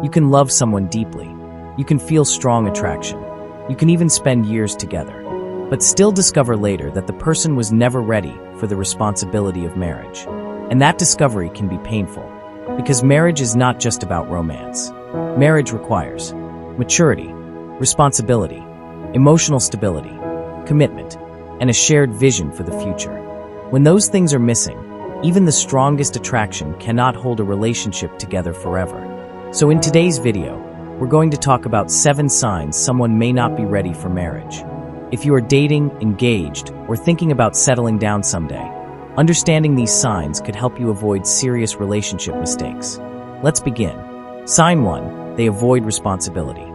You can love someone deeply. You can feel strong attraction. You can even spend years together, but still discover later that the person was never ready for the responsibility of marriage. And that discovery can be painful, because marriage is not just about romance. Marriage requires maturity, responsibility, emotional stability, commitment, and a shared vision for the future. When those things are missing, even the strongest attraction cannot hold a relationship together forever. So in today's video, we're going to talk about 7 signs someone may not be ready for marriage. If you are dating, engaged, or thinking about settling down someday, understanding these signs could help you avoid serious relationship mistakes. Let's begin. Sign 1. They avoid responsibility.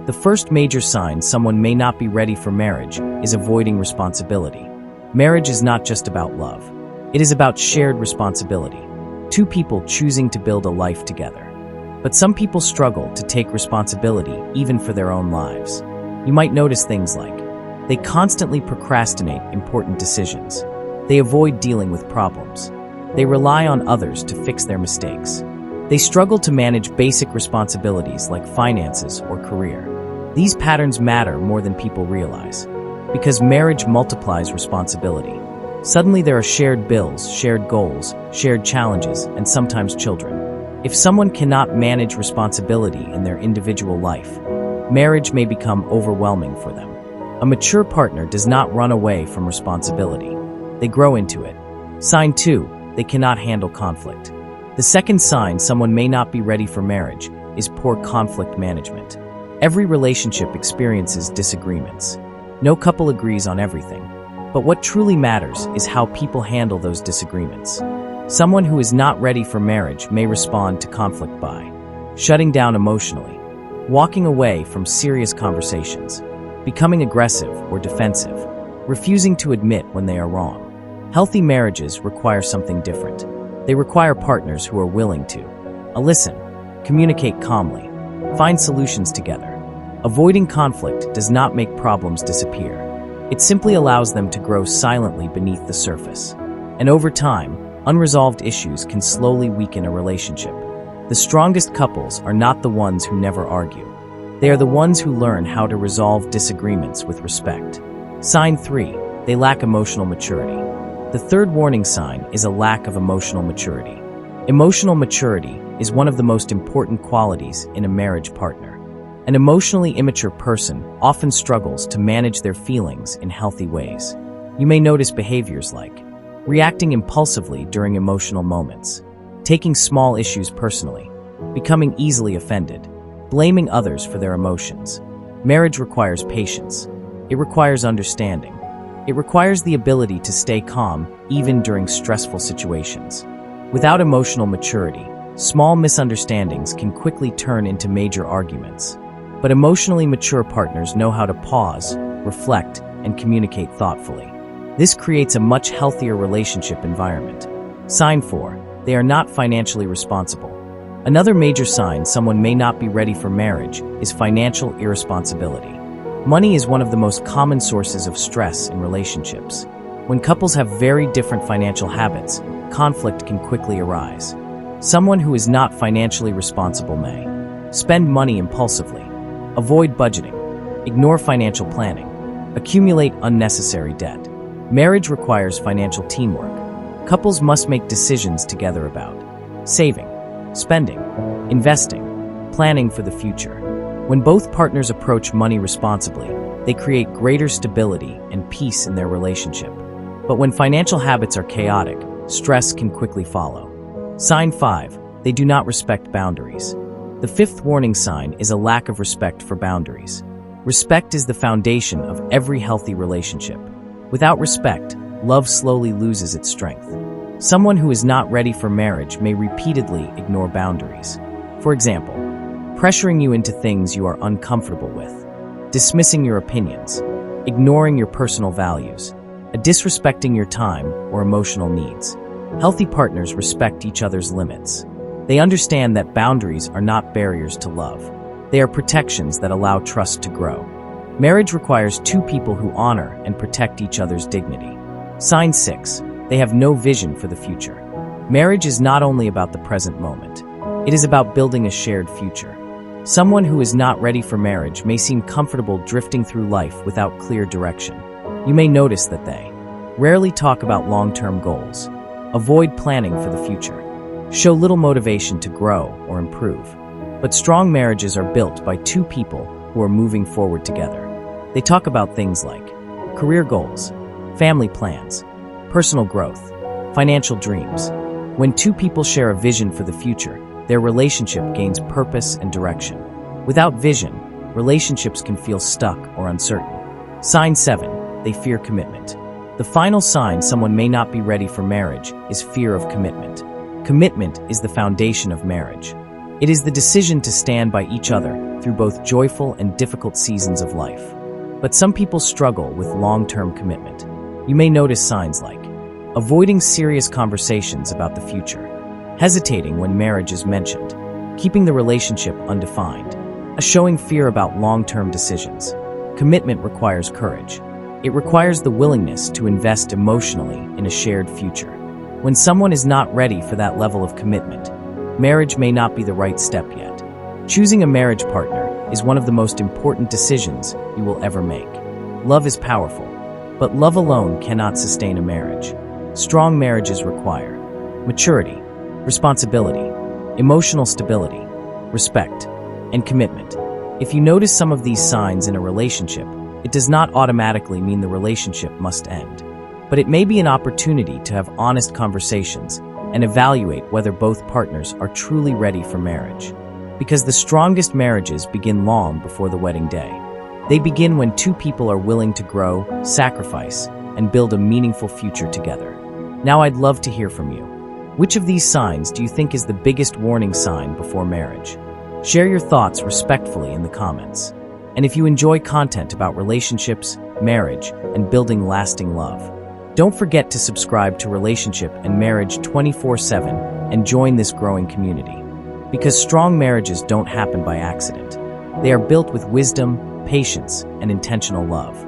The first major sign someone may not be ready for marriage is avoiding responsibility. Marriage is not just about love. It is about shared responsibility. 2 people choosing to build a life together. But some people struggle to take responsibility even for their own lives. You might notice things like they constantly procrastinate important decisions. They avoid dealing with problems. They rely on others to fix their mistakes. They struggle to manage basic responsibilities like finances or career. These patterns matter more than people realize, because marriage multiplies responsibility. Suddenly there are shared bills, shared goals, shared challenges, and sometimes children. If someone cannot manage responsibility in their individual life, marriage may become overwhelming for them. A mature partner does not run away from responsibility. They grow into it. Sign 2. They cannot handle conflict. The second sign someone may not be ready for marriage is poor conflict management. Every relationship experiences disagreements. No couple agrees on everything, but what truly matters is how people handle those disagreements. Someone who is not ready for marriage may respond to conflict by shutting down emotionally, walking away from serious conversations, becoming aggressive or defensive, refusing to admit when they are wrong. Healthy marriages require something different. They require partners who are willing to listen, communicate calmly, find solutions together. Avoiding conflict does not make problems disappear. It simply allows them to grow silently beneath the surface. And over time, unresolved issues can slowly weaken a relationship. The strongest couples are not the ones who never argue. They are the ones who learn how to resolve disagreements with respect. Sign 3. They lack emotional maturity. The third warning sign is a lack of emotional maturity. Emotional maturity is one of the most important qualities in a marriage partner. An emotionally immature person often struggles to manage their feelings in healthy ways. You may notice behaviors like reacting impulsively during emotional moments, taking small issues personally, becoming easily offended, blaming others for their emotions. Marriage requires patience. It requires understanding. It requires the ability to stay calm even during stressful situations. Without emotional maturity, small misunderstandings can quickly turn into major arguments. But emotionally mature partners know how to pause, reflect, and communicate thoughtfully. This creates a much healthier relationship environment. Sign 4. They are not financially responsible. Another major sign someone may not be ready for marriage is financial irresponsibility. Money is one of the most common sources of stress in relationships. When couples have very different financial habits, conflict can quickly arise. Someone who is not financially responsible may spend money impulsively, avoid budgeting, ignore financial planning, accumulate unnecessary debt. Marriage requires financial teamwork. Couples must make decisions together about saving, spending, investing, planning for the future. When both partners approach money responsibly, they create greater stability and peace in their relationship. But when financial habits are chaotic, stress can quickly follow. Sign 5. They do not respect boundaries. The fifth warning sign is a lack of respect for boundaries. Respect is the foundation of every healthy relationship. Without respect, love slowly loses its strength. Someone who is not ready for marriage may repeatedly ignore boundaries. For example, pressuring you into things you are uncomfortable with, dismissing your opinions, ignoring your personal values, disrespecting your time or emotional needs. Healthy partners respect each other's limits. They understand that boundaries are not barriers to love. They are protections that allow trust to grow. Marriage requires 2 people who honor and protect each other's dignity. Sign 6. They have no vision for the future. Marriage is not only about the present moment. It is about building a shared future. Someone who is not ready for marriage may seem comfortable drifting through life without clear direction. You may notice that they rarely talk about long-term goals, avoid planning for the future, show little motivation to grow or improve. But strong marriages are built by two people who are moving forward together. They talk about things like career goals, family plans, personal growth, financial dreams. When two people share a vision for the future, their relationship gains purpose and direction. Without vision, relationships can feel stuck or uncertain. Sign 7. They fear commitment. The final sign someone may not be ready for marriage is fear of commitment. Commitment is the foundation of marriage. It is the decision to stand by each other through both joyful and difficult seasons of life. But some people struggle with long-term commitment. You may notice signs like avoiding serious conversations about the future, hesitating when marriage is mentioned, keeping the relationship undefined, showing fear about long-term decisions. Commitment requires courage. It requires the willingness to invest emotionally in a shared future. When someone is not ready for that level of commitment, marriage may not be the right step yet. Choosing a marriage partner is one of the most important decisions you will ever make. Love is powerful, but love alone cannot sustain a marriage. Strong marriages require maturity, responsibility, emotional stability, respect, and commitment. If you notice some of these signs in a relationship, it does not automatically mean the relationship must end. But it may be an opportunity to have honest conversations and evaluate whether both partners are truly ready for marriage. Because the strongest marriages begin long before the wedding day. They begin when two people are willing to grow, sacrifice, and build a meaningful future together. Now I'd love to hear from you. Which of these signs do you think is the biggest warning sign before marriage? Share your thoughts respectfully in the comments. And if you enjoy content about relationships, marriage, and building lasting love, don't forget to subscribe to Relationship and Marriage 24/7 and join this growing community. Because strong marriages don't happen by accident. They are built with wisdom, patience, and intentional love.